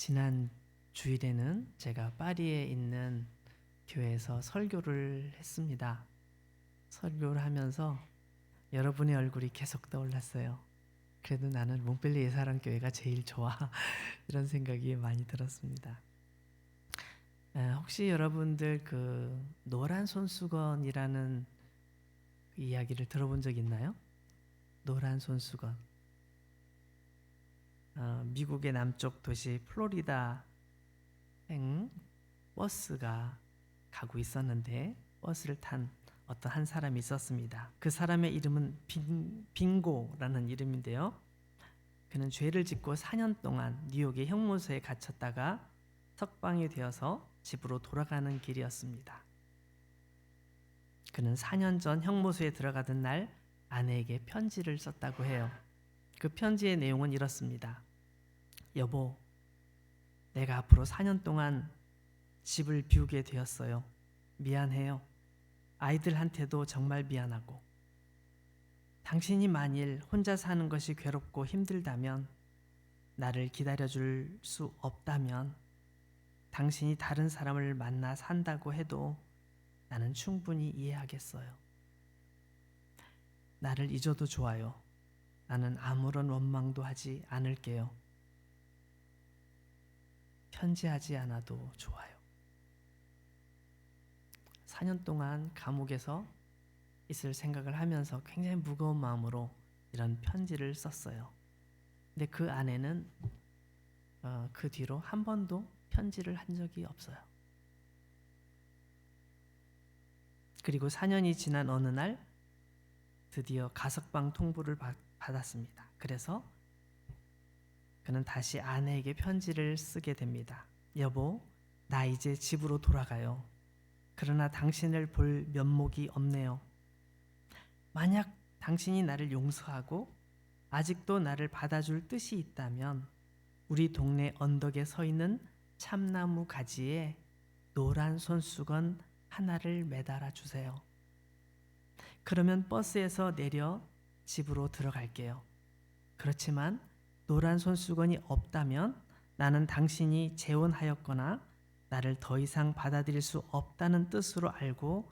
지난 주일에는 제가 파리에 있는 교회에서 설교를 했습니다. 설교를 하면서 여러분의 얼굴이 계속 떠올랐어요. 그래도 나는 몽펠리에 사랑교회가 제일 좋아 이런 생각이 많이 들었습니다. 혹시 여러분들 그 노란 손수건이라는 이야기를 들어본 적 있나요? 노란 손수건. 미국의 남쪽 도시 플로리다행 버스가 가고 있었는데 버스를 탄 어떤 한 사람이 있었습니다. 그 사람의 이름은 빙고라는 이름인데요. 그는 죄를 짓고 4년 동안 뉴욕의 형무소에 갇혔다가 석방이 되어서 집으로 돌아가는 길이었습니다. 그는 4년 전 형무소에 들어가던 날 아내에게 편지를 썼다고 해요. 그 편지의 내용은 이렇습니다. 여보, 내가 앞으로 4년 동안 집을 비우게 되었어요. 미안해요. 아이들한테도 정말 미안하고. 당신이 만일 혼자 사는 것이 괴롭고 힘들다면, 나를 기다려줄 수 없다면, 당신이 다른 사람을 만나 산다고 해도 나는 충분히 이해하겠어요. 나를 잊어도 좋아요. 나는 아무런 원망도 하지 않을게요. 편지하지 않아도 좋아요. 4년 동안 감옥에서 있을 생각을 하면서 굉장히 무거운 마음으로 이런 편지를 썼어요. 근데 그 아내는 그 뒤로 한 번도 편지를 한 적이 없어요. 그리고 4년이 지난 어느 날 드디어 가석방 통보를 받았습니다. 그래서 그는 다시 아내에게 편지를 쓰게 됩니다. 여보, 나 이제 집으로 돌아가요. 그러나 당신을 볼 면목이 없네요. 만약 당신이 나를 용서하고 아직도 나를 받아줄 뜻이 있다면 우리 동네 언덕에 서 있는 참나무 가지에 노란 손수건 하나를 매달아 주세요. 그러면 버스에서 내려 집으로 들어갈게요. 그렇지만 노란 손수건이 없다면 나는 당신이 재혼하였거나 나를 더 이상 받아들일 수 없다는 뜻으로 알고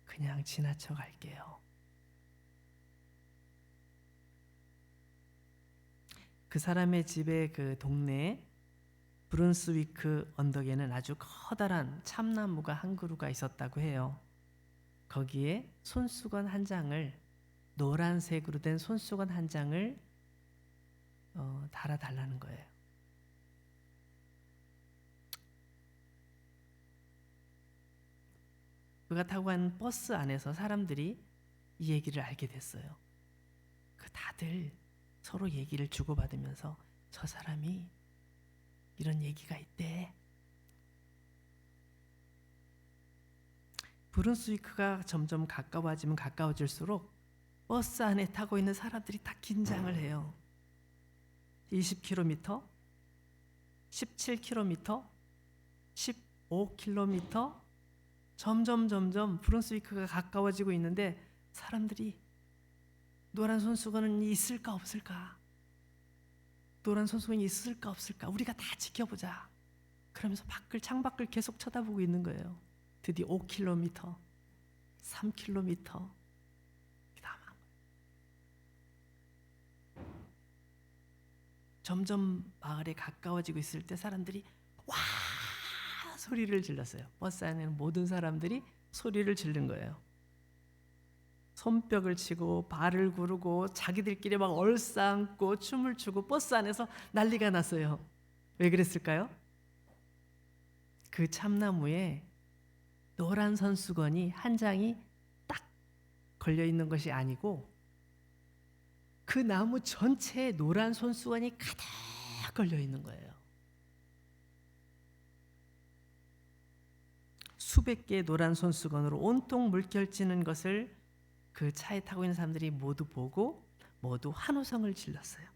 그냥 지나쳐 갈게요. 그 사람의 집의 그 동네에 브룬스위크 언덕에는 아주 커다란 참나무가 한 그루가 있었다고 해요. 거기에 손수건 한 장을, 노란색으로 된 손수건 한 장을 달아달라는 거예요. 그가 타고 간 버스 안에서 사람들이 이 얘기를 알게 됐어요. 다들 서로 얘기를 주고받으면서 저 사람이 이런 얘기가 있대. 브룬스위크가 점점 가까워지면 가까워질수록 버스 안에 타고 있는 사람들이 다 긴장을 해요. 20km, 17km, 15km 점점 브룬스위크가 가까워지고 있는데 사람들이 노란 손수건은 있을까 없을까? 노란 손수건이 있을까 없을까? 우리가 다 지켜보자. 그러면서 창밖을 계속 쳐다보고 있는 거예요. 드디어 5km, 3km 점점 마을에 가까워지고 있을 때 사람들이 와 소리를 질렀어요. 버스 안에는 모든 사람들이 소리를 지른 거예요. 손뼉을 치고 발을 구르고 자기들끼리 막 얼싸안고 춤을 추고 버스 안에서 난리가 났어요. 왜 그랬을까요? 그 참나무에 노란 손수건이 한 장이 딱 걸려 있는 것이 아니고 그 나무 전체에 노란 손수건이 가득 걸려 있는 거예요. 수백 개의 노란 손수건으로 온통 물결치는 것을 그 차에 타고 있는 사람들이 모두 보고 모두 환호성을 질렀어요.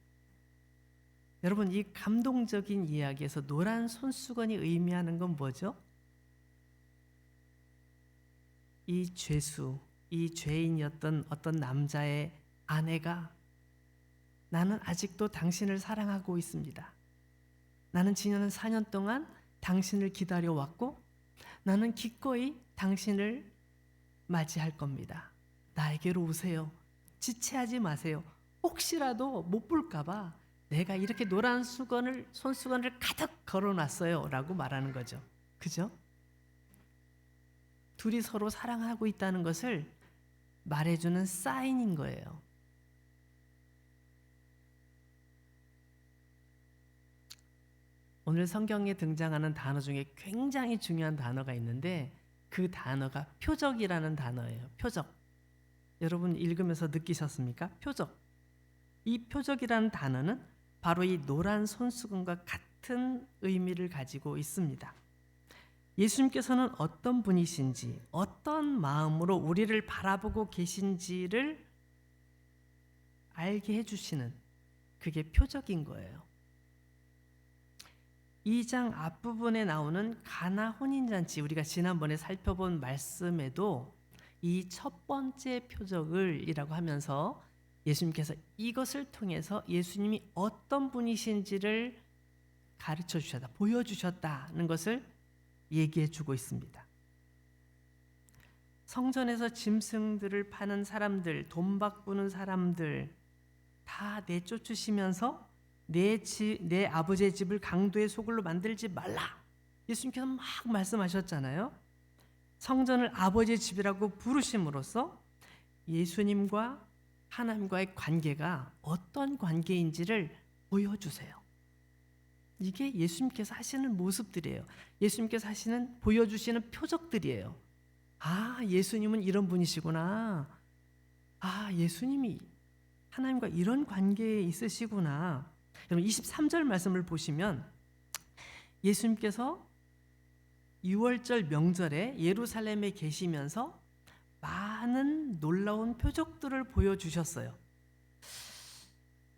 여러분, 이 감동적인 이야기에서 노란 손수건이 의미하는 건 뭐죠? 이 죄수, 이 죄인이었던 어떤 남자의 아내가 나는 아직도 당신을 사랑하고 있습니다. 나는 지난 4년 동안 당신을 기다려왔고 나는 기꺼이 당신을 맞이할 겁니다. 나에게로 오세요. 지체하지 마세요. 혹시라도 못 볼까 봐 내가 이렇게 노란 손수건을 가득 걸어놨어요 라고 말하는 거죠. 그죠? 둘이 서로 사랑하고 있다는 것을 말해주는 사인인 거예요. 오늘 성경에 등장하는 단어 중에 굉장히 중요한 단어가 있는데 그 단어가 표적이라는 단어예요. 표적. 여러분 읽으면서 느끼셨습니까? 표적. 이 표적이라는 단어는 바로 이 노란 손수건과 같은 의미를 가지고 있습니다. 예수님께서는 어떤 분이신지, 어떤 마음으로 우리를 바라보고 계신지를 알게 해주시는 그게 표적인 거예요. 2장 앞부분에 나오는 가나 혼인잔치, 우리가 지난번에 살펴본 말씀에도 이 첫 번째 표적을 이라고 하면서 예수님께서 이것을 통해서 예수님이 어떤 분이신지를 가르쳐 주셨다, 보여주셨다는 것을 얘기해 주고 있습니다. 성전에서 짐승들을 파는 사람들, 돈 바꾸는 사람들 다 내쫓으시면서 내 아버지의 집을 강도의 소굴로 만들지 말라. 예수님께서 막 말씀하셨잖아요. 성전을 아버지의 집이라고 부르심으로써 예수님과 하나님과의 관계가 어떤 관계인지를 보여주세요. 이게 예수님께서 하시는 모습들이에요. 예수님께서 보여주시는 표적들이에요. 아, 예수님은 이런 분이시구나. 아, 예수님이 하나님과 이런 관계에 있으시구나. 여러분 23절 말씀을 보시면 예수님께서 6월절 명절에 예루살렘에 계시면서 많은 놀라운 표적들을 보여주셨어요.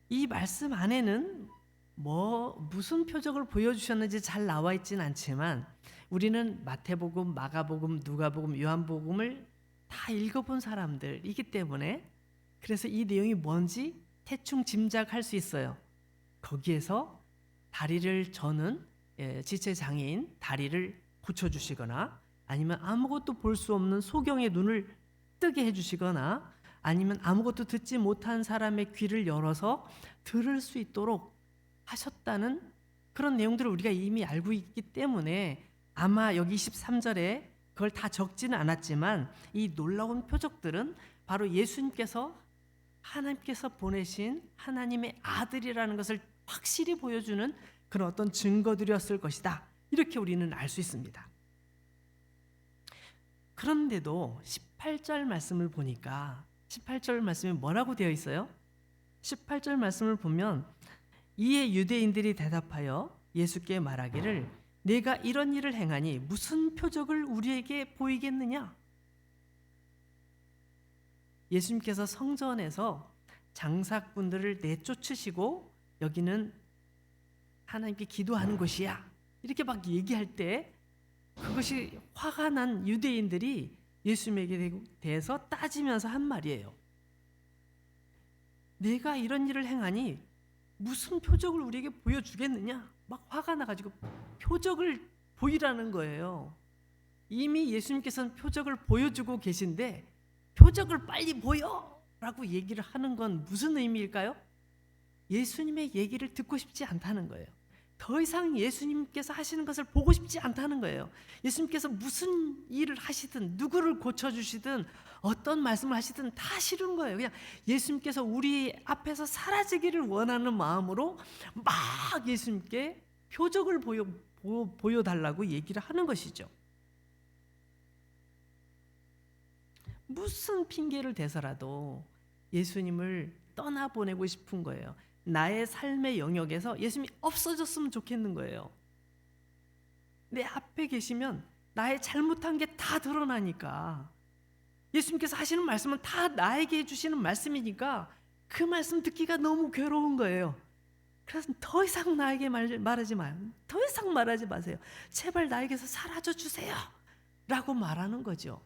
이 말씀 안에는 무슨 표적을 보여주셨는지 잘 나와 있지는 않지만 우리는 마태복음, 마가복음, 누가복음, 요한복음을 다 읽어본 사람들이기 때문에 그래서 이 내용이 뭔지 대충 짐작할 수 있어요. 거기에서 다리를 저는 지체장애인 다리를 고쳐주시거나 아니면 아무것도 볼 수 없는 소경의 눈을 뜨게 해주시거나 아니면 아무것도 듣지 못한 사람의 귀를 열어서 들을 수 있도록 하셨다는 그런 내용들을 우리가 이미 알고 있기 때문에 아마 여기 13절에 그걸 다 적지는 않았지만 이 놀라운 표적들은 바로 예수님께서 하나님께서 보내신 하나님의 아들이라는 것을 확실히 보여주는 그런 어떤 증거들이었을 것이다. 이렇게 우리는 알 수 있습니다. 그런데도 18절 말씀을 보니까 18절 말씀이 뭐라고 되어 있어요? 18절 말씀을 보면 이에 유대인들이 대답하여 예수께 말하기를 내가 이런 일을 행하니 무슨 표적을 우리에게 보이겠느냐? 예수님께서 성전에서 장사꾼들을 내쫓으시고 여기는 하나님께 기도하는 곳이야 이렇게 막 얘기할 때 그것이 화가 난 유대인들이 예수님에게 대해서 따지면서 한 말이에요. 내가 이런 일을 행하니 무슨 표적을 우리에게 보여주겠느냐? 막 화가 나가지고 표적을 보이라는 거예요. 이미 예수님께서는 표적을 보여주고 계신데 표적을 빨리 보여라고 얘기를 하는 건 무슨 의미일까요? 예수님의 얘기를 듣고 싶지 않다는 거예요. 더 이상 예수님께서 하시는 것을 보고 싶지 않다는 거예요. 예수님께서 무슨 일을 하시든 누구를 고쳐주시든 어떤 말씀을 하시든 다 싫은 거예요. 그냥 예수님께서 우리 앞에서 사라지기를 원하는 마음으로 막 예수님께 표적을 보여달라고 얘기를 하는 것이죠. 무슨 핑계를 대서라도 예수님을 떠나보내고 싶은 거예요. 나의 삶의 영역에서 예수님이 없어졌으면 좋겠는 거예요. 내 앞에 계시면 나의 잘못한 게 다 드러나니까 예수님께서 하시는 말씀은 다 나에게 해주시는 말씀이니까 그 말씀 듣기가 너무 괴로운 거예요. 그래서 더 이상 나에게 말하지 마요. 더 이상 말하지 마세요. 제발 나에게서 사라져 주세요 라고 말하는 거죠.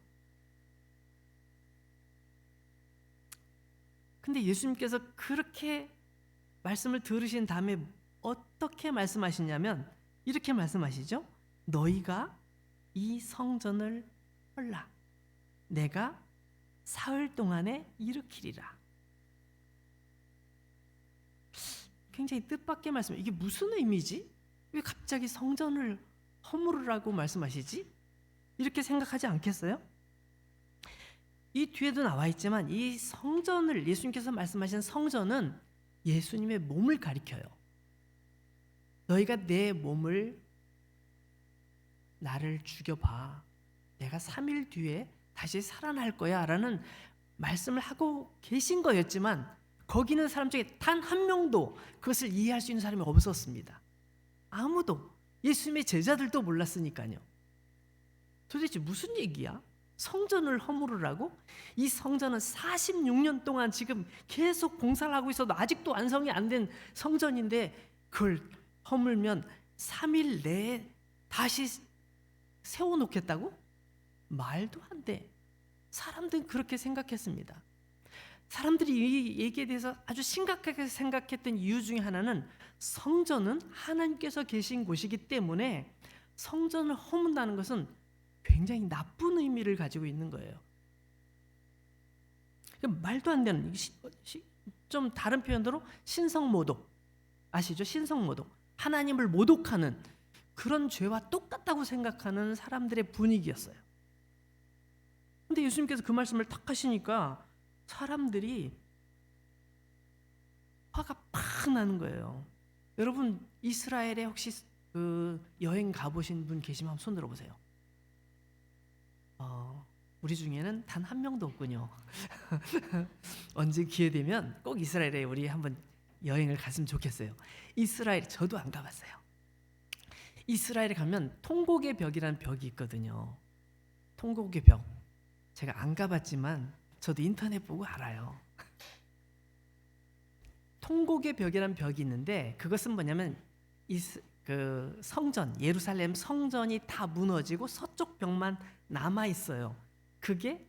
근데 예수님께서 그렇게 말씀을 들으신 다음에 어떻게 말씀하시냐면 이렇게 말씀하시죠. 너희가 이 성전을 헐라. 내가 사흘 동안에 일으키리라. 굉장히 뜻밖의 말씀. 이게 무슨 의미지? 왜 갑자기 성전을 허물으라고 말씀하시지? 이렇게 생각하지 않겠어요? 이 뒤에도 나와 있지만 이 성전을, 예수님께서 말씀하신 성전은 예수님의 몸을 가리켜요. 너희가 내 몸을, 나를 죽여봐. 내가 3일 뒤에 다시 살아날 거야 라는 말씀을 하고 계신 거였지만 거기 있는 사람 중에 단 한 명도 그것을 이해할 수 있는 사람이 없었습니다. 아무도, 예수님의 제자들도 몰랐으니까요. 도대체 무슨 얘기야? 성전을 허물으라고? 이 성전은 46년 동안 지금 계속 공사를 하고 있어도 아직도 완성이 안 된 성전인데 그걸 허물면 3일 내에 다시 세워놓겠다고? 말도 안 돼. 사람들은 그렇게 생각했습니다. 사람들이 이 얘기에 대해서 아주 심각하게 생각했던 이유 중에 하나는 성전은 하나님께서 계신 곳이기 때문에 성전을 허문다는 것은 굉장히 나쁜 의미를 가지고 있는 거예요. 말도 안 되는, 좀 다른 표현으로 신성모독, 아시죠? 신성모독, 하나님을 모독하는 그런 죄와 똑같다고 생각하는 사람들의 분위기였어요. 근데 예수님께서 그 말씀을 탁 하시니까 사람들이 화가 팍 나는 거예요. 여러분 이스라엘에 혹시 그 여행 가보신 분 계시면 한번 손 들어보세요. 우리 중에는 단 한 명도 없군요. 언제 기회 되면 꼭 이스라엘에 우리 한번 여행을 갔으면 좋겠어요. 이스라엘 저도 안 가봤어요. 이스라엘에 가면 통곡의 벽이라는 벽이 있거든요. 통곡의 벽. 제가 안 가봤지만 저도 인터넷 보고 알아요. 통곡의 벽이라는 벽이 있는데 그것은 뭐냐면 그 성전, 예루살렘 성전이 다 무너지고 서쪽 벽만 남아 있어요. 그게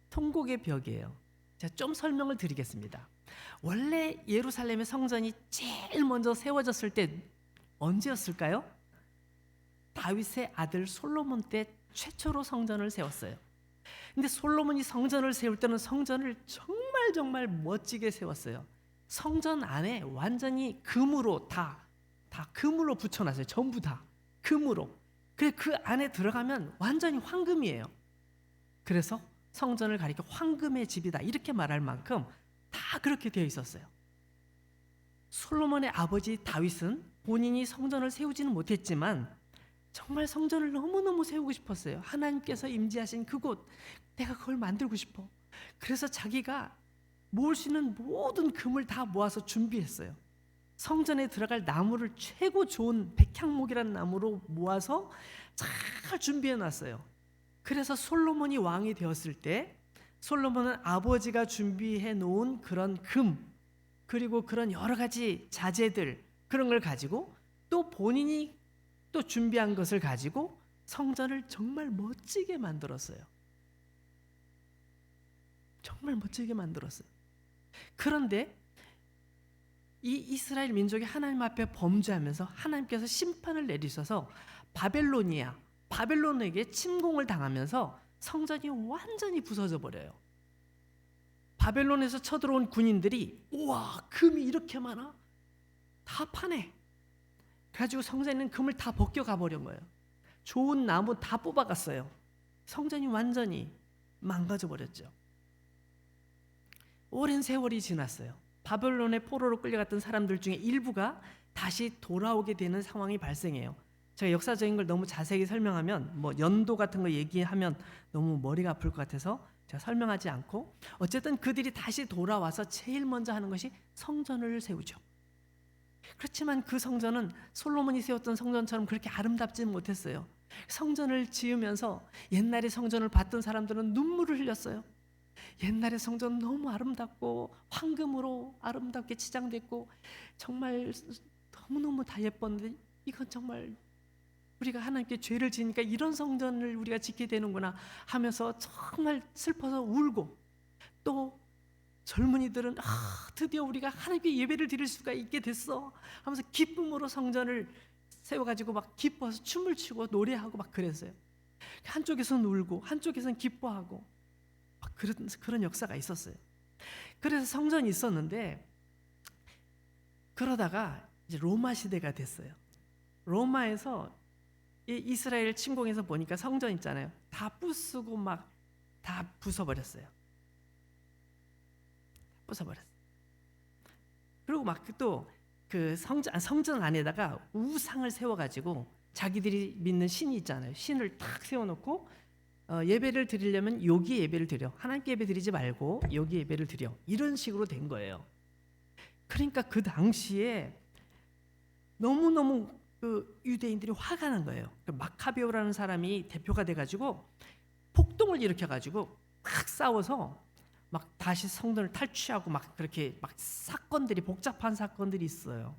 통곡의 벽이에요. 제가 좀 설명을 드리겠습니다. 원래 예루살렘의 성전이 제일 먼저 세워졌을 때 언제였을까요? 다윗의 아들 솔로몬 때 최초로 성전을 세웠어요. 근데 솔로몬이 성전을 세울 때는 성전을 정말 멋지게 세웠어요. 성전 안에 완전히 금으로 다 금으로 붙여놨어요. 전부 다 금으로. 그래 그 안에 들어가면 완전히 황금이에요. 그래서 성전을 가리켜 황금의 집이다 이렇게 말할 만큼 다 그렇게 되어 있었어요. 솔로몬의 아버지 다윗은 본인이 성전을 세우지는 못했지만 정말 성전을 너무너무 세우고 싶었어요. 하나님께서 임재하신 그곳, 내가 그걸 만들고 싶어. 그래서 자기가 모을 수 있는 모든 금을 다 모아서 준비했어요. 성전에 들어갈 나무를 최고 좋은 백향목이라는 나무로 모아서 잘 준비해 놨어요. 그래서 솔로몬이 왕이 되었을 때 솔로몬은 아버지가 준비해 놓은 그런 금 그리고 그런 여러 가지 자재들 그런 걸 가지고 또 본인이 또 준비한 것을 가지고 성전을 정말 멋지게 만들었어요. 정말 멋지게 만들었어요. 그런데 이 이스라엘 민족이 하나님 앞에 범죄하면서 하나님께서 심판을 내리셔서 바벨론에게 침공을 당하면서 성전이 완전히 부서져 버려요. 바벨론에서 쳐들어온 군인들이 우와 금이 이렇게 많아? 다 파네. 그래가지고 성전에 있는 금을 다 벗겨가 버린 거예요. 좋은 나무 다 뽑아갔어요. 성전이 완전히 망가져 버렸죠. 오랜 세월이 지났어요. 바벨론의 포로로 끌려갔던 사람들 중에 일부가 다시 돌아오게 되는 상황이 발생해요. 제가 역사적인 걸 너무 자세히 설명하면 뭐 연도 같은 거 얘기하면 너무 머리가 아플 것 같아서 제가 설명하지 않고 어쨌든 그들이 다시 돌아와서 제일 먼저 하는 것이 성전을 세우죠. 그렇지만 그 성전은 솔로몬이 세웠던 성전처럼 그렇게 아름답지는 못했어요. 성전을 지으면서 옛날에 성전을 봤던 사람들은 눈물을 흘렸어요. 옛날의 성전 너무 아름답고 황금으로 아름답게 치장됐고 정말 너무너무 다 예뻤는데 이건 정말 우리가 하나님께 죄를 지으니까 이런 성전을 우리가 짓게 되는구나 하면서 정말 슬퍼서 울고 또 젊은이들은 드디어 우리가 하나님께 예배를 드릴 수가 있게 됐어 하면서 기쁨으로 성전을 세워가지고 막 기뻐서 춤을 추고 노래하고 막 그랬어요. 한쪽에서는 울고 한쪽에서는 기뻐하고 막 그런 역사가 있었어요. 그래서 성전이 있었는데, 그러다가 이제 로마 시대가 됐어요. 로마에서 이스라엘 침공해서 보니까 성전 있잖아요, 다 부수고 막 다 부숴버렸어요. 부숴버렸어요. 그리고 막 또 그 성전 안에다가 우상을 세워가지고 자기들이 믿는 신이 있잖아요, 신을 탁 세워놓고 예배를 드리려면 여기 예배를 드려, 하나님께 예배 드리지 말고 여기 예배를 드려, 이런 식으로 된 거예요. 그러니까 그 당시에 너무너무 그 유대인들이 화가 난 거예요. 그 마카베오라는 사람이 대표가 돼가지고 폭동을 일으켜가지고 막 싸워서 막 다시 성전을 탈취하고 막 그렇게 막 사건들이, 복잡한 사건들이 있어요.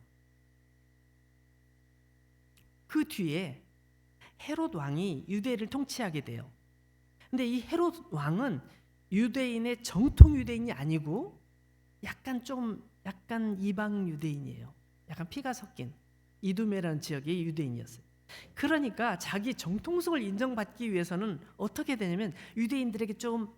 그 뒤에 헤롯 왕이 유대를 통치하게 돼요. 근데 이 헤롯 왕은 유대인의 정통 유대인이 아니고 약간 이방 유대인이에요. 약간 피가 섞인 이두메라는 지역의 유대인이었어요. 그러니까 자기 정통성을 인정받기 위해서는 어떻게 되냐면 유대인들에게 좀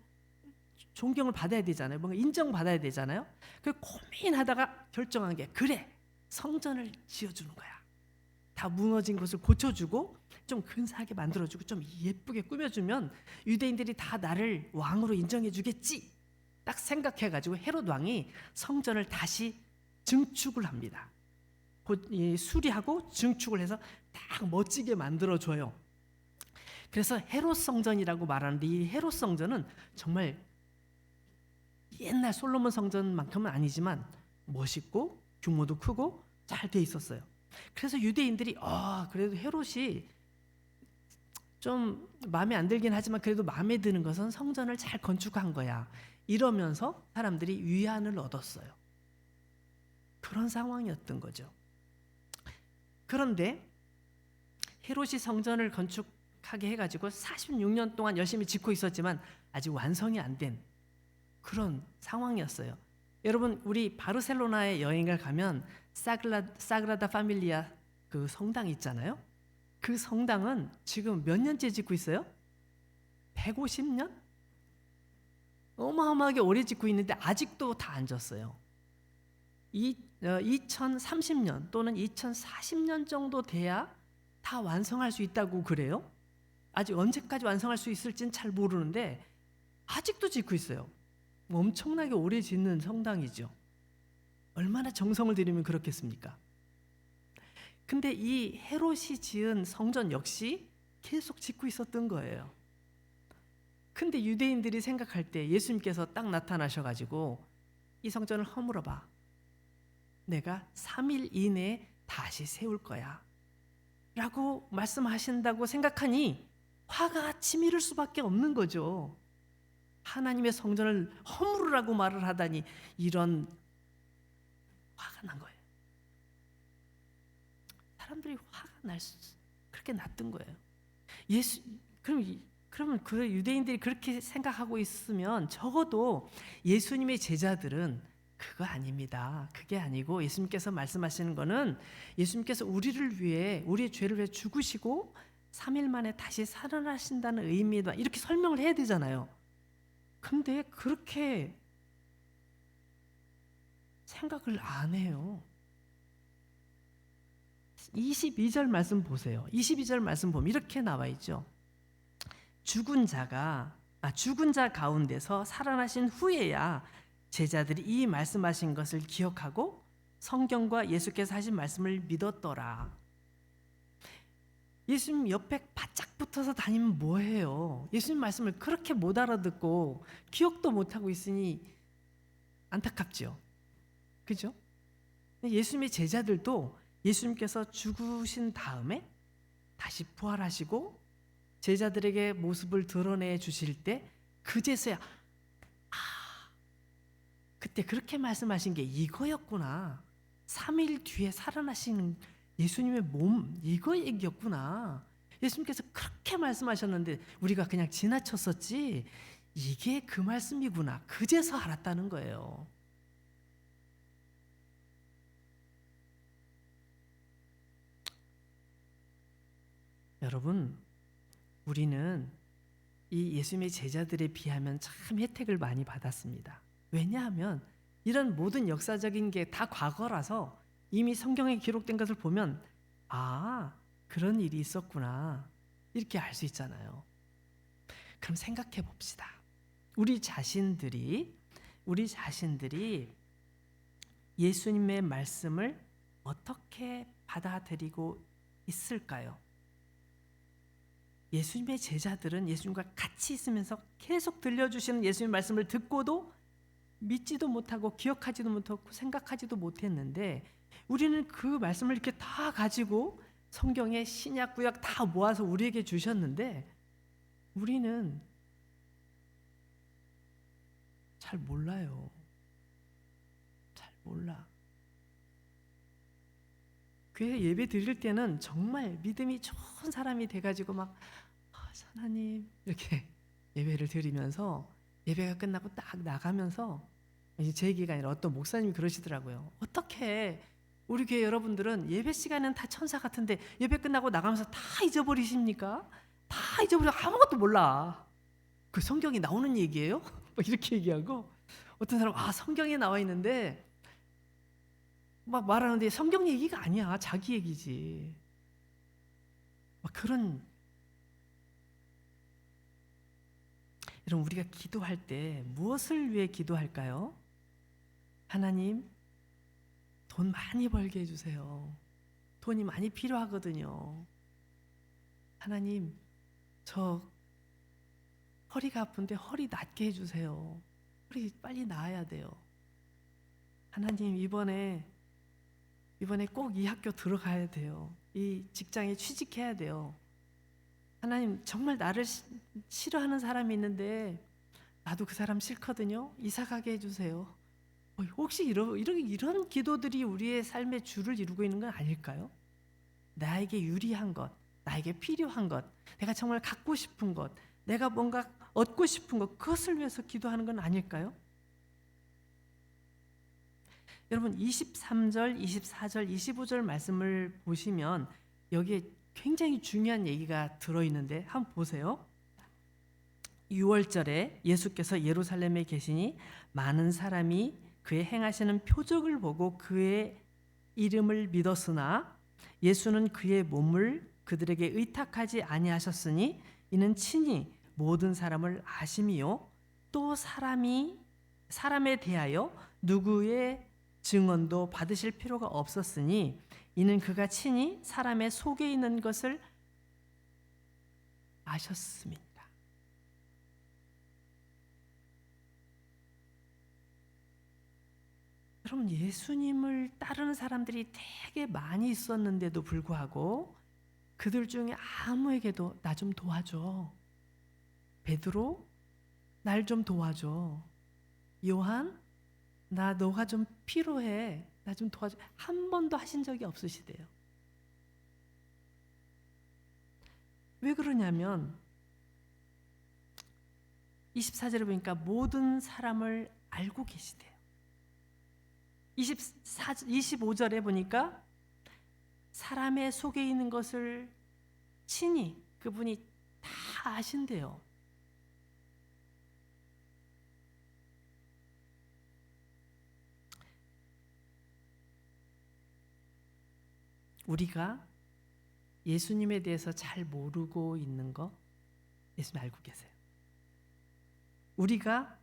존경을 받아야 되잖아요. 뭔가 인정받아야 되잖아요. 그 고민하다가 결정한 게, 그래, 성전을 지어주는 거야. 다 무너진 것을 고쳐주고 좀 근사하게 만들어주고 좀 예쁘게 꾸며주면 유대인들이 다 나를 왕으로 인정해주겠지 딱 생각해가지고 헤롯 왕이 성전을 다시 증축을 합니다. 수리하고 증축을 해서 딱 멋지게 만들어줘요. 그래서 헤롯 성전이라고 말하는데, 이 헤롯 성전은 정말 옛날 솔로몬 성전만큼은 아니지만 멋있고 규모도 크고 잘 돼 있었어요. 그래서 유대인들이 그래도 헤롯이 좀 마음에 안 들긴 하지만 그래도 마음에 드는 것은 성전을 잘 건축한 거야, 이러면서 사람들이 위안을 얻었어요. 그런 상황이었던 거죠. 그런데 헤롯이 성전을 건축하게 해가지고 46년 동안 열심히 짓고 있었지만 아직 완성이 안 된 그런 상황이었어요. 여러분, 우리 바르셀로나에 여행을 가면 사그라다 파밀리아 그 성당 있잖아요. 그 성당은 지금 몇 년째 짓고 있어요? 150년? 어마어마하게 오래 짓고 있는데 아직도 다 안 졌어요. 2030년 또는 2040년 정도 돼야 다 완성할 수 있다고 그래요. 아직 언제까지 완성할 수 있을지는 잘 모르는데 아직도 짓고 있어요. 엄청나게 오래 짓는 성당이죠. 얼마나 정성을 들이면 그렇겠습니까? 근데 이 헤롯이 지은 성전 역시 계속 짓고 있었던 거예요. 근데 유대인들이 생각할 때 예수님께서 딱 나타나셔가지고 이 성전을 허물어봐, 내가 3일 이내에 다시 세울 거야 라고 말씀하신다고 생각하니 화가 치밀을 수밖에 없는 거죠. 하나님의 성전을 허물으라고 말을 하다니, 이런 화가 난 거예요. 사람들이 화가 그렇게 났던 거예요. 그러면 그 유대인들이 그렇게 생각하고 있으면 적어도 예수님의 제자들은 그거 아닙니다. 그게 아니고 예수님께서 말씀하시는 거는 예수님께서 우리를 위해, 우리의 죄를 위해 죽으시고 3일 만에 다시 살아나신다는 의미다, 이렇게 설명을 해야 되잖아요. 근데 그렇게 생각을 안 해요. 22절 말씀 보세요. 22절 말씀 보면 이렇게 나와 있죠. 죽은 자 가운데서 살아나신 후에야 제자들이 이 말씀하신 것을 기억하고 성경과 예수께서 하신 말씀을 믿었더라. 예수님 옆에 바짝 붙어서 다니면 뭐해요? 예수님 말씀을 그렇게 못 알아듣고 기억도 못하고 있으니 안타깝죠. 그죠? 예수님의 제자들도 예수님께서 죽으신 다음에 다시 부활하시고 제자들에게 모습을 드러내 주실 때 그제서야 그때 그렇게 말씀하신 게 이거였구나, 3일 뒤에 살아나시는 예수님의 몸, 이거 얘기였구나, 예수님께서 그렇게 말씀하셨는데 우리가 그냥 지나쳤었지, 이게 그 말씀이구나. 그제서 알았다는 거예요. 여러분, 우리는 이 예수님의 제자들에 비하면 참 혜택을 많이 받았습니다. 왜냐하면 이런 모든 역사적인 게 다 과거라서 이미 성경에 기록된 것을 보면 아, 그런 일이 있었구나. 이렇게 알 수 있잖아요. 그럼 생각해 봅시다. 우리 자신들이 예수님의 말씀을 어떻게 받아들이고 있을까요? 예수님의 제자들은 예수님과 같이 있으면서 계속 들려주시는 예수님의 말씀을 듣고도 믿지도 못하고 기억하지도 못하고 생각하지도 못했는데 우리는 그 말씀을 이렇게 다 가지고 성경의 신약 구약 다 모아서 우리에게 주셨는데 우리는 잘 몰라요. 잘 몰라. 교회 예배 드릴 때는 정말 믿음이 좋은 사람이 돼가지고 막 하나님 이렇게 예배를 드리면서 예배가 끝나고 딱 나가면서 이제 제 얘기가 아니라 어떤 목사님이 그러시더라고요. 어떻게 우리 교회 여러분들은 예배 시간은 다 천사 같은데 예배 끝나고 나가면서 다 잊어버리십니까? 다 잊어버려 아무것도 몰라. 그 성경이 나오는 얘기예요? 이렇게 얘기하고 어떤 사람 성경에 나와 있는데 막 말하는데 성경 얘기가 아니야. 자기 얘기지. 막 그런. 여러분 우리가 기도할 때 무엇을 위해 기도할까요? 하나님 돈 많이 벌게 해주세요. 돈이 많이 필요하거든요. 하나님 저 허리가 아픈데 허리 낫게 해주세요. 허리 빨리 나아야 돼요. 하나님 이번에 꼭 이 학교 들어가야 돼요. 이 직장에 취직해야 돼요. 하나님 정말 나를 싫어하는 사람이 있는데 나도 그 사람 싫거든요. 이사 가게 해주세요. 혹시 이런 기도들이 우리의 삶의 주를 이루고 있는 건 아닐까요? 나에게 유리한 것, 나에게 필요한 것, 내가 정말 갖고 싶은 것, 내가 뭔가 얻고 싶은 것, 그것을 위해서 기도하는 건 아닐까요? 여러분 23절, 24절, 25절 말씀을 보시면 여기에 굉장히 중요한 얘기가 들어있는데 한번 보세요. 6월절에 예수께서 예루살렘에 계시니 많은 사람이 그의 행하시는 표적을 보고 그의 이름을 믿었으나 예수는 그의 몸을 그들에게 의탁하지 아니하셨으니 이는 친히 모든 사람을 아심이요 또 사람에 대하여 누구의 증언도 받으실 필요가 없었으니 이는 그가 친히 사람의 속에 있는 것을 아셨습니다. 여러분 예수님을 따르는 사람들이 되게 많이 있었는데도 불구하고 그들 중에 아무에게도 나 좀 도와줘. 베드로 날 좀 도와줘. 요한 나 너가 좀 필요해. 나 좀 도와줘. 한 번도 하신 적이 없으시대요. 왜 그러냐면 24절에 보니까 모든 사람을 알고 계시대요. 25절에 보니까 사람의 속에 있는 것을 친히 그분이 다 아신대요. 우리가 예수님에 대해서 잘 모르고 있는 거 예수님 알고 계세요. 우리가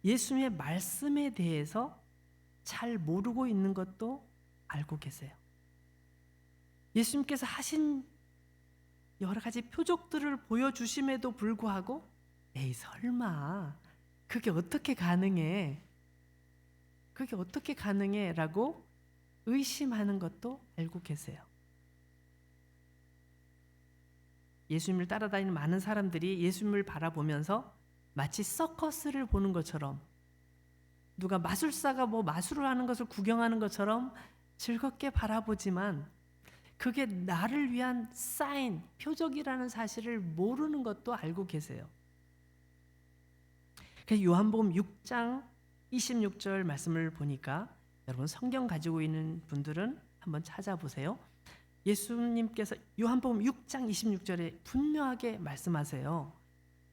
예수님의 말씀에 대해서 잘 모르고 있는 것도 알고 계세요. 예수님께서 하신 여러 가지 표적들을 보여주심에도 불구하고 에이 설마 그게 어떻게 가능해? 그게 어떻게 가능해? 라고 의심하는 것도 알고 계세요. 예수님을 따라다니는 많은 사람들이 예수님을 바라보면서 마치 서커스를 보는 것처럼 누가 마술사가 마술을 하는 것을 구경하는 것처럼 즐겁게 바라보지만 그게 나를 위한 사인, 표적이라는 사실을 모르는 것도 알고 계세요. 요한복음 6장 26절 말씀을 보니까 여러분 성경 가지고 있는 분들은 한번 찾아보세요. 예수님께서 요한복음 6장 26절에 분명하게 말씀하세요.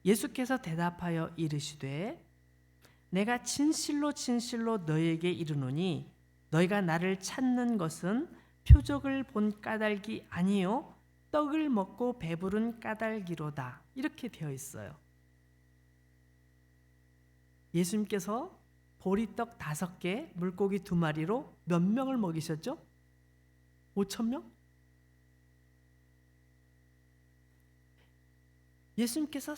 예수께서 대답하여 이르시되 내가 진실로 진실로 너희에게 이르노니 너희가 나를 찾는 것은 표적을 본 까닭이 아니요 떡을 먹고 배부른 까닭이로다. 이렇게 되어 있어요. 예수님께서 보리떡 5개, 물고기 2마리로 몇 명을 먹이셨죠? 5,000명? 예수님께서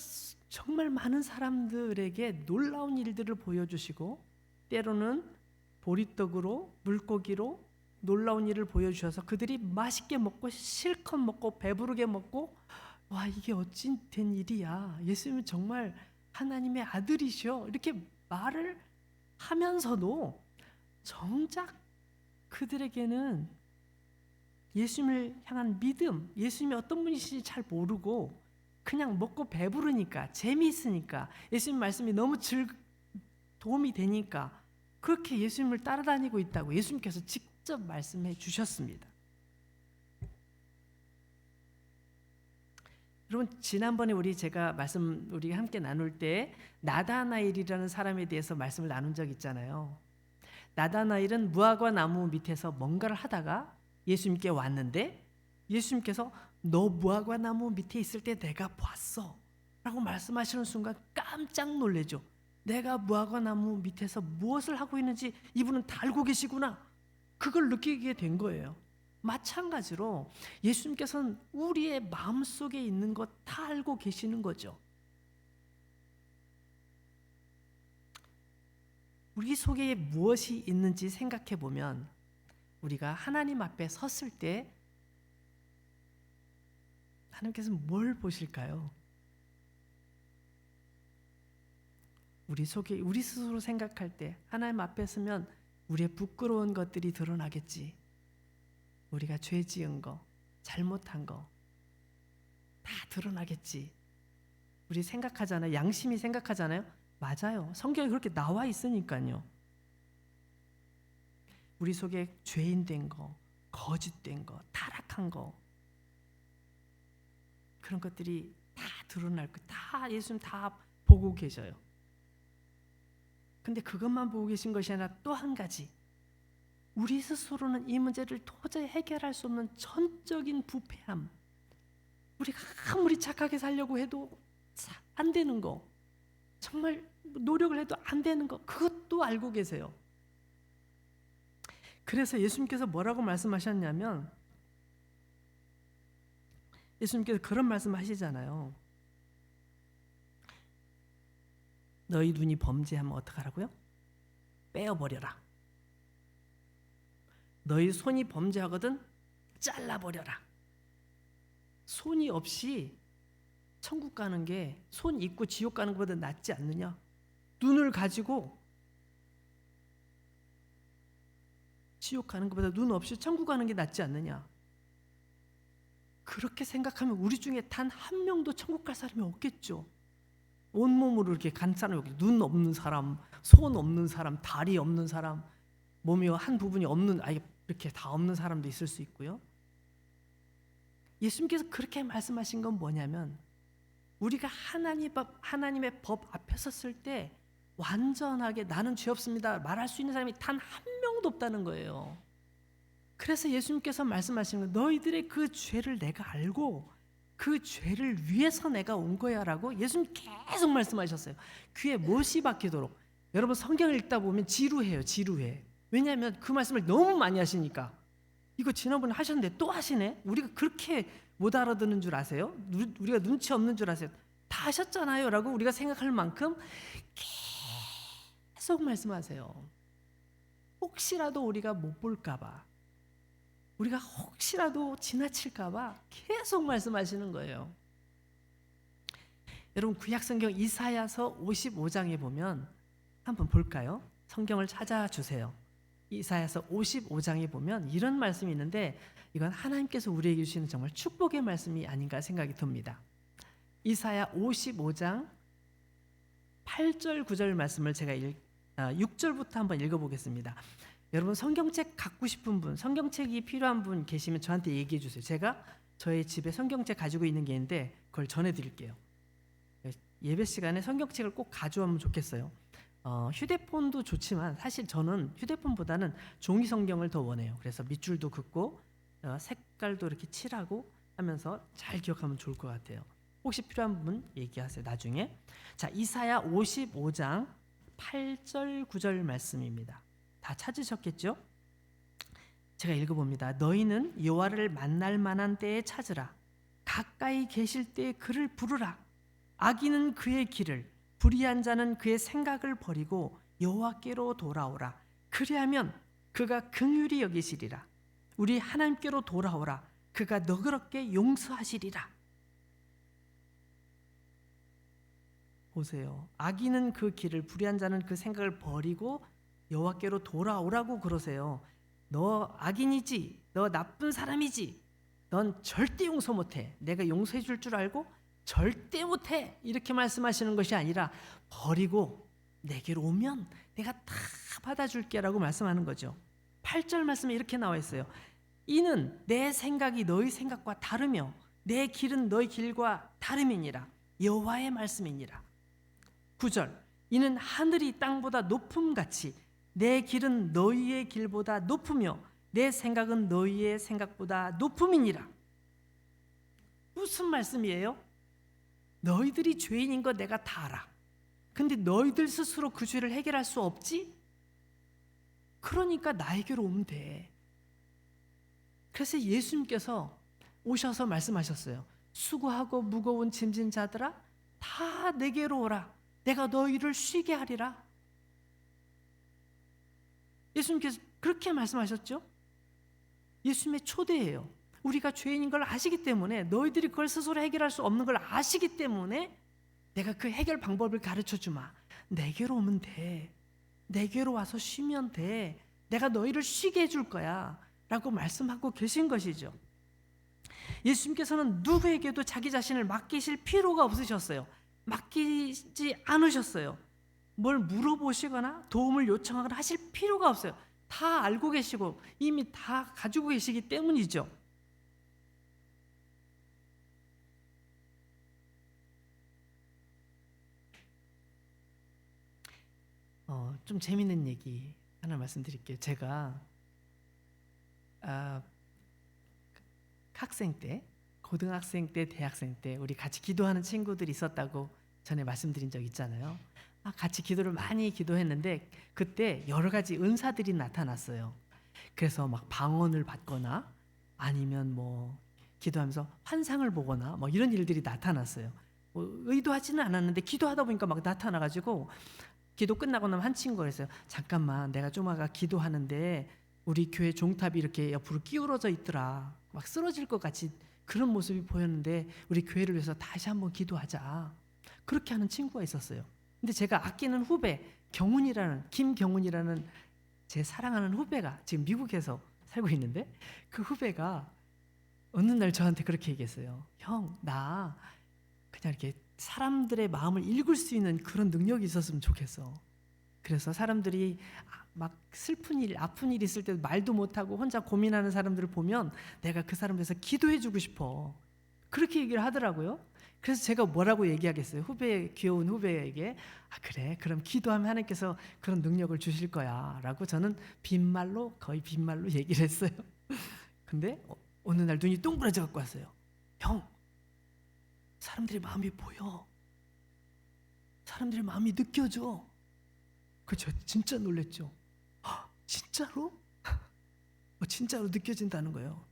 정말 많은 사람들에게 놀라운 일들을 보여주시고 때로는 보리떡으로 물고기로 놀라운 일을 보여주셔서 그들이 맛있게 먹고 실컷 먹고 배부르게 먹고 와 이게 어찌 된 일이야. 예수님은 정말 하나님의 아들이시오. 이렇게 말을 하면서도 정작 그들에게는 예수님을 향한 믿음, 예수님이 어떤 분이신지 잘 모르고 그냥 먹고 배부르니까 재미있으니까 예수님 말씀이 너무 도움이 되니까 그렇게 예수님을 따라다니고 있다고 예수님께서 직접 말씀해 주셨습니다. 여러분 지난번에 우리가 함께 나눌 때 나다나엘이라는 사람에 대해서 말씀을 나눈 적 있잖아요. 나다나엘은 무화과 나무 밑에서 뭔가를 하다가 예수님께 왔는데 예수님께서 너 무화과 나무 밑에 있을 때 내가 봤어 라고 말씀하시는 순간 깜짝 놀래죠. 내가 무화과 나무 밑에서 무엇을 하고 있는지 이분은 다 알고 계시구나. 그걸 느끼게 된 거예요. 마찬가지로 예수님께서는 우리의 마음속에 있는 것 다 알고 계시는 거죠. 우리 속에 무엇이 있는지 생각해 보면 우리가 하나님 앞에 섰을 때 하나님께서 뭘 보실까요? 우리 속에 우리 스스로 생각할 때 하나님 앞에 서면 우리의 부끄러운 것들이 드러나겠지. 우리가 죄 지은 거, 잘못한 거 다 드러나겠지. 우리 생각하잖아요. 양심이 생각하잖아요. 맞아요. 성경에 그렇게 나와 있으니까요. 우리 속에 죄인된 거, 거짓된 거, 타락한 거 그런 것들이 다 드러날 거, 다 예수님 다 보고 계셔요. 근데 그것만 보고 계신 것이 아니라 또 한 가지 우리 스스로는 이 문제를 도저히 해결할 수 없는 전적인 부패함, 우리가 아무리 착하게 살려고 해도 안 되는 거, 정말 노력을 해도 안 되는 거 그것도 알고 계세요. 그래서 예수님께서 뭐라고 말씀하셨냐면 예수님께서 그런 말씀하시잖아요. 너희 눈이 범죄하면 어떡하라고요? 빼어버려라. 너희 손이 범죄하거든 잘라버려라. 손이 없이 천국 가는 게 손 있고 지옥 가는 것보다 낫지 않느냐? 눈을 가지고 지옥 가는 것보다 눈 없이 천국 가는 게 낫지 않느냐? 그렇게 생각하면 우리 중에 단 한 명도 천국 갈 사람이 없겠죠. 온몸으로 이렇게 간 사람이 없겠죠. 눈 없는 사람, 손 없는 사람, 다리 없는 사람, 몸이 한 부분이 없는, 이렇게 다 없는 사람도 있을 수 있고요. 예수님께서 그렇게 말씀하신 건 뭐냐면 우리가 하나님의 법 앞에 섰을 때 완전하게 나는 죄 없습니다 말할 수 있는 사람이 단 한 명도 없다는 거예요. 그래서 예수님께서 말씀하시는 건 너희들의 그 죄를 내가 알고 그 죄를 위해서 내가 온 거야 라고 예수님 계속 말씀하셨어요. 귀에 못이 박히도록. 여러분 성경을 읽다 보면 지루해요. 지루해. 왜냐하면 그 말씀을 너무 많이 하시니까. 이거 지난번에 하셨는데 또 하시네. 우리가 그렇게 못 알아듣는 줄 아세요? 우리가 눈치 없는 줄 아세요? 다 하셨잖아요 라고 우리가 생각할 만큼 계속 말씀하세요. 혹시라도 우리가 못 볼까 봐, 우리가 혹시라도 지나칠까 봐 계속 말씀하시는 거예요. 여러분 구약성경 이사야서 55장에 보면 한번 볼까요? 성경을 찾아주세요. 이사야서 55장에 보면 이런 말씀이 있는데 이건 하나님께서 우리에게 주시는 정말 축복의 말씀이 아닌가 생각이 듭니다. 이사야 55장 8절 9절 말씀을 제가 6절부터 한번 읽어보겠습니다. 여러분 성경책 갖고 싶은 분, 성경책이 필요한 분 계시면 저한테 얘기해 주세요. 제가 저희 집에 성경책 가지고 있는 게 있는데 그걸 전해드릴게요. 예배 시간에 성경책을 꼭 가져오면 좋겠어요. 휴대폰도 좋지만 사실 저는 휴대폰보다는 종이 성경을 더 원해요. 그래서 밑줄도 긋고 색깔도 이렇게 칠하고 하면서 잘 기억하면 좋을 것 같아요. 혹시 필요한 분 얘기하세요. 나중에. 자, 이사야 55장 8절 9절 말씀입니다. 다 찾으셨겠죠? 제가 읽어봅니다. 너희는 여호와를 만날 만한 때에 찾으라. 가까이 계실 때에 그를 부르라. 악인은 그의 길을, 불의한 자는 그의 생각을 버리고 여호와께로 돌아오라. 그리하면 그가 긍휼히 여기시리라. 우리 하나님께로 돌아오라. 그가 너그럽게 용서하시리라. 보세요. 악인은 그 길을, 불의한 자는 그 생각을 버리고 여호와께로 돌아오라고 그러세요. 너 악인이지, 너 나쁜 사람이지, 넌 절대 용서 못해. 내가 용서해 줄 줄 알고 절대 못해. 이렇게 말씀하시는 것이 아니라 버리고 내게로 오면 내가 다 받아줄게 라고 말씀하는 거죠. 8절 말씀에 이렇게 나와 있어요. 이는 내 생각이 너희 생각과 다르며 내 길은 너희 길과 다름이니라. 여호와의 말씀이니라. 9절 이는 하늘이 땅보다 높음같이 내 길은 너희의 길보다 높으며 내 생각은 너희의 생각보다 높음이니라. 무슨 말씀이에요? 너희들이 죄인인 거 내가 다 알아. 근데 너희들 스스로 그 죄를 해결할 수 없지? 그러니까 나에게로 오면 돼. 그래서 예수님께서 오셔서 말씀하셨어요. 수고하고 무거운 짐진 자들아 다 내게로 오라. 내가 너희를 쉬게 하리라. 예수님께서 그렇게 말씀하셨죠? 예수님의 초대예요. 우리가 죄인인 걸 아시기 때문에, 너희들이 그걸 스스로 해결할 수 없는 걸 아시기 때문에 내가 그 해결 방법을 가르쳐 주마. 내게로 오면 돼. 내게로 와서 쉬면 돼. 내가 너희를 쉬게 해줄 거야 라고 말씀하고 계신 것이죠. 예수님께서는 누구에게도 자기 자신을 맡기실 필요가 없으셨어요. 맡기지 않으셨어요. 뭘 물어보시거나 도움을 요청하거나 하실 필요가 없어요. 다 알고 계시고 이미 다 가지고 계시기 때문이죠. 좀 재밌는 얘기 하나 말씀드릴게요. 제가 학생 때, 고등학생 때, 대학생 때 우리 같이 기도하는 친구들이 있었다고 전에 말씀드린 적 있잖아요. 같이 기도를 많이 기도했는데 그때 여러 가지 은사들이 나타났어요. 그래서 막 방언을 받거나 아니면 뭐 기도하면서 환상을 보거나 뭐 이런 일들이 나타났어요. 의도하지는 않았는데 기도하다 보니까 막 나타나가지고 기도 끝나고 나면 한 친구가 그랬어요. 잠깐만, 내가 좀 아까 기도하는데 우리 교회 종탑이 이렇게 옆으로 기울어져 있더라. 막 쓰러질 것 같이 그런 모습이 보였는데 우리 교회를 위해서 다시 한번 기도하자. 그렇게 하는 친구가 있었어요. 근데 제가 아끼는 후배 김경훈이라는 제 사랑하는 후배가 지금 미국에서 살고 있는데 그 후배가 어느 날 저한테 그렇게 얘기했어요. 형, 나 그냥 이렇게 사람들의 마음을 읽을 수 있는 그런 능력이 있었으면 좋겠어. 그래서 사람들이 막 슬픈 일, 아픈 일 있을 때 말도 못하고 혼자 고민하는 사람들을 보면 내가 그 사람 위해서 기도해주고 싶어. 그렇게 얘기를 하더라고요. 그래서 제가 뭐라고 얘기하겠어요? 귀여운 후배에게 그래, 그럼 기도하면 하나님께서 그런 능력을 주실 거야 라고 저는 거의 빈말로 얘기를 했어요. 근데 어느 날 눈이 동그라져 갖고 왔어요. 형, 사람들의 마음이 보여. 사람들의 마음이 느껴져. 그쵸? 진짜 놀랬죠. 진짜로? 진짜로 느껴진다는 거예요.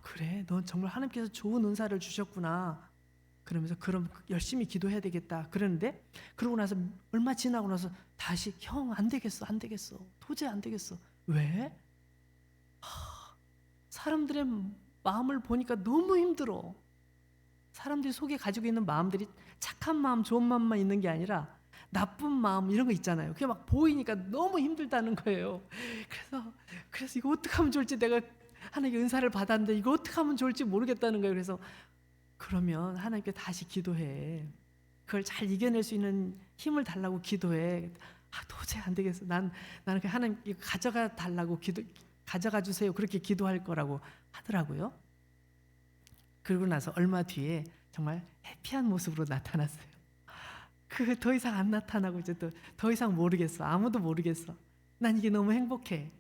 그래, 넌 정말 하나님께서 좋은 은사를 주셨구나. 그러면서 그럼 열심히 기도해야 되겠다 그러는데, 그러고 나서 얼마 지나고 나서 다시 형, 안 되겠어 도저히 안 되겠어. 왜? 사람들의 마음을 보니까 너무 힘들어. 사람들이 속에 가지고 있는 마음들이 착한 마음, 좋은 마음만 있는 게 아니라 나쁜 마음 이런 거 있잖아요. 그게 막 보이니까 너무 힘들다는 거예요. 그래서 이거 어떻게 하면 좋을지, 내가 하나님께 은사를 받았는데 이거 어떻게 하면 좋을지 모르겠다는 거예요. 그래서 그러면 하나님께 다시 기도해. 그걸 잘 이겨낼 수 있는 힘을 달라고 기도해. 도저히 안 되겠어. 나는 그 하나님 이거 가져가 달라고 가져가 주세요. 그렇게 기도할 거라고 하더라고요. 그러고 나서 얼마 뒤에 정말 해피한 모습으로 나타났어요. 그 더 이상 안 나타나고 이제 더 이상 모르겠어. 아무도 모르겠어. 난 이게 너무 행복해.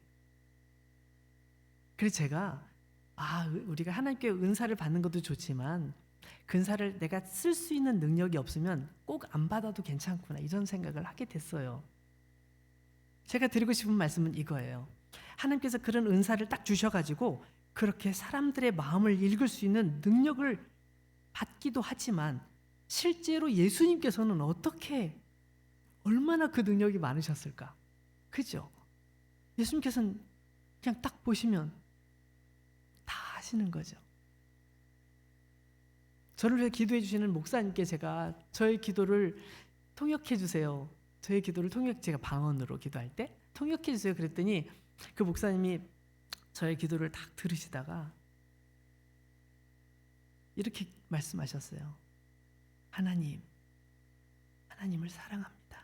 그래서 제가 우리가 하나님께 은사를 받는 것도 좋지만 그 은사를 내가 쓸 수 있는 능력이 없으면 꼭 안 받아도 괜찮구나 이런 생각을 하게 됐어요. 제가 드리고 싶은 말씀은 이거예요. 하나님께서 그런 은사를 딱 주셔가지고 그렇게 사람들의 마음을 읽을 수 있는 능력을 받기도 하지만 실제로 예수님께서는 얼마나 그 능력이 많으셨을까? 그죠? 예수님께서는 그냥 딱 보시면 다 하시는 거죠. 저를 위해 기도해 주시는 목사님께 제가 저의 기도를 통역해 주세요. 저의 기도를 제가 방언으로 기도할 때 통역해 주세요. 그랬더니 그 목사님이 저의 기도를 딱 들으시다가 이렇게 말씀하셨어요. 하나님을 사랑합니다.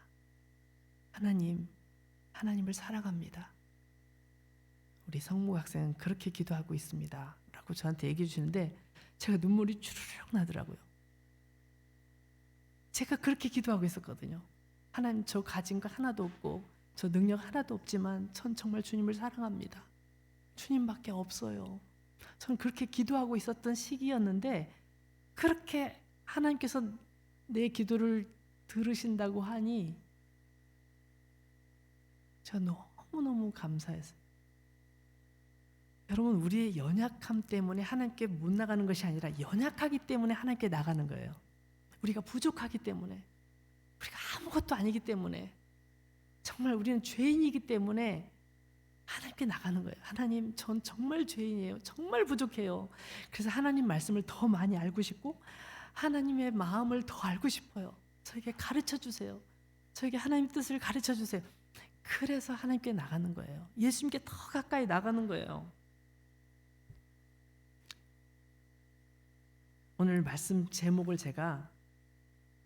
하나님을 사랑합니다. 우리 성모 학생은 그렇게 기도하고 있습니다. 라고 저한테 얘기해 주시는데 제가 눈물이 주르륵 나더라고요. 제가 그렇게 기도하고 있었거든요. 하나님, 저 가진 거 하나도 없고 저 능력 하나도 없지만 전 정말 주님을 사랑합니다. 주님밖에 없어요. 전 그렇게 기도하고 있었던 시기였는데 그렇게 하나님께서 내 기도를 들으신다고 하니 제가 너무너무 감사했어요. 여러분, 우리의 연약함 때문에 하나님께 못 나가는 것이 아니라 연약하기 때문에 하나님께 나가는 거예요. 우리가 부족하기 때문에, 우리가 아무것도 아니기 때문에, 정말 우리는 죄인이기 때문에 하나님께 나가는 거예요. 하나님, 전 정말 죄인이에요. 정말 부족해요. 그래서 하나님 말씀을 더 많이 알고 싶고 하나님의 마음을 더 알고 싶어요. 저에게 가르쳐 주세요. 저에게 하나님의 뜻을 가르쳐 주세요. 그래서 하나님께 나가는 거예요. 예수님께 더 가까이 나가는 거예요. 오늘 말씀 제목을 제가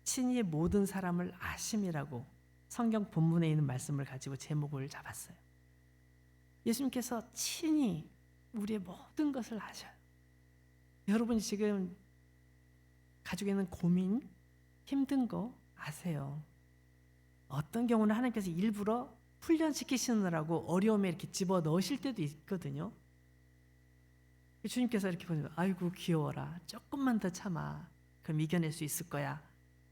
친히 모든 사람을 아심이라고 성경 본문에 있는 말씀을 가지고 제목을 잡았어요. 예수님께서 친히 우리의 모든 것을 아셔요. 여러분이 지금 가지고 있는 고민, 힘든 거 아세요? 어떤 경우는 하나님께서 일부러 훈련시키시느라고 어려움에 이렇게 집어 넣으실 때도 있거든요. 주님께서 이렇게 보시면 아이고 귀여워라, 조금만 더 참아, 그럼 이겨낼 수 있을 거야.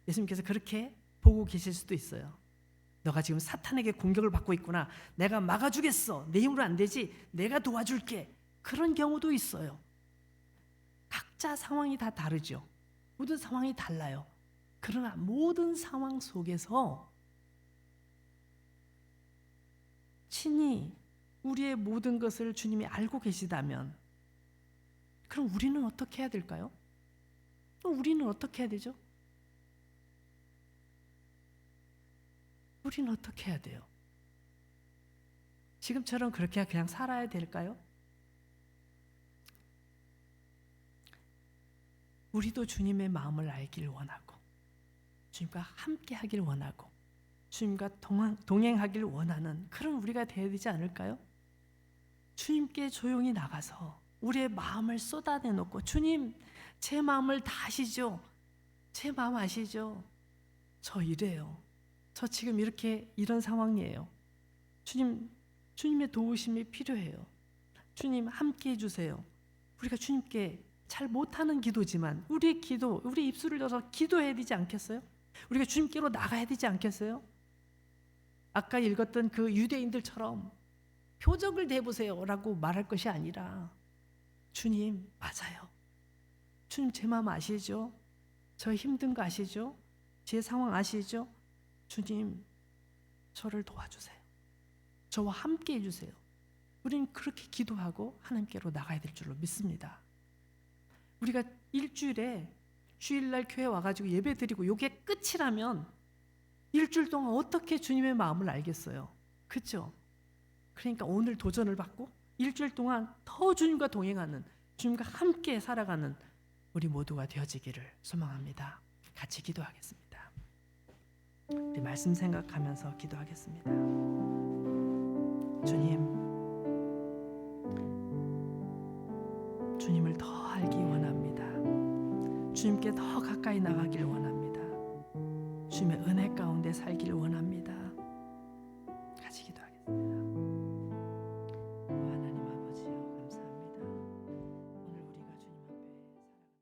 예수님께서 그렇게 보고 계실 수도 있어요. 너가 지금 사탄에게 공격을 받고 있구나, 내가 막아주겠어, 내 힘으로 안 되지, 내가 도와줄게. 그런 경우도 있어요. 각자 상황이 다 다르죠. 모든 상황이 달라요. 그러나 모든 상황 속에서 친히 우리의 모든 것을 주님이 알고 계시다면 그럼 우리는 어떻게 해야 될까요? 우리는 어떻게 해야 되죠? 우리는 어떻게 해야 돼요? 지금처럼 그렇게 그냥 살아야 될까요? 우리도 주님의 마음을 알길 원하고 주님과 함께 하길 원하고 주님과 동행하길 원하는 그런 우리가 되어야 되지 않을까요? 주님께 조용히 나가서 우리의 마음을 쏟아내놓고 주님, 제 마음을 다 아시죠? 제 마음 아시죠? 저 이래요. 저 지금 이런 상황이에요. 주님, 주님의 도우심이 필요해요. 주님 함께 해주세요. 우리가 주님께 잘 못하는 기도지만 우리 입술을 열어서 기도해야 되지 않겠어요? 우리가 주님께로 나가야 되지 않겠어요? 아까 읽었던 그 유대인들처럼 표적을 대보세요 라고 말할 것이 아니라 주님, 맞아요. 주님, 제 마음 아시죠? 저 힘든 거 아시죠? 제 상황 아시죠? 주님, 저를 도와주세요. 저와 함께 해주세요. 우리는 그렇게 기도하고 하나님께로 나가야 될 줄로 믿습니다. 우리가 일주일에 주일날 교회 와가지고 예배 드리고 이게 끝이라면 일주일 동안 어떻게 주님의 마음을 알겠어요? 그렇죠? 그러니까 오늘 도전을 받고 일주일 동안 더 주님과 동행하는, 주님과 함께 살아가는 우리 모두가 되어지기를 소망합니다. 같이 기도하겠습니다. 우리 말씀 생각하면서 기도하겠습니다. 주님을 더 알기 원합니다. 주님께 더 가까이 나가길 원합니다. 주님의 은혜 가운데 살길 원합니다.